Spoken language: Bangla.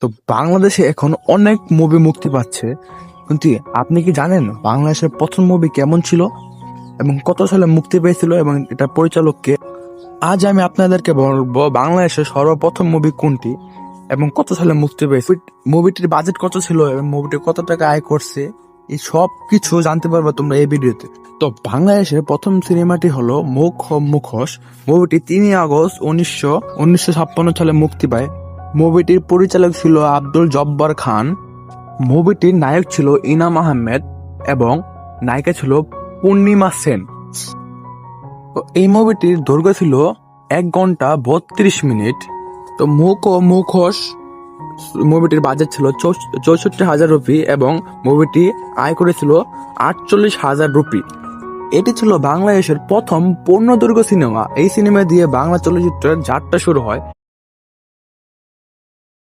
তো বাংলাদেশে এখন অনেক মুভি মুক্তি পাচ্ছে, কিন্তু আপনি কি জানেন বাংলাদেশের প্রথম মুভি কেমন ছিল এবং কত সালে মুক্তি পেয়েছিল এবং এটা পরিচালক কে? আজ আমি আপনাদেরকে বলবো বাংলাদেশের সর্বপ্রথম মুভি কোনটি এবং কত সালে মুক্তি পেয়েছে, মুভিটির বাজেট কত ছিল এবং মুভিটি কত টাকা আয় করছে। এই সব কিছু জানতে পারবে তোমরা এই ভিডিওতে। তো বাংলাদেশের প্রথম সিনেমাটি হলো মুখ ও মুখোশ। মুভিটি 3 আগস্ট 1956 সালে মুক্তি পায়। মুভিটির পরিচালক ছিল আব্দুল জব্বার খান। মুভিটির নায়ক ছিল ইনাম আহমেদ এবং নায়িকা ছিল পূর্ণিমা সেন। তো এই মুভিটির দৈর্ঘ্য ছিল 1 ঘন্টা 32 মিনিট। তো মুখ ও মুখোশ মুভিটির বাজেট ছিল 64,000 রুপি এবং মুভিটি আয় করেছিল 48,000 রুপি। এটি ছিল বাংলাদেশের প্রথম পূর্ণদৈর্ঘ্য সিনেমা। এই সিনেমা দিয়ে বাংলা চলচ্চিত্রের যাত্রা শুরু হয়।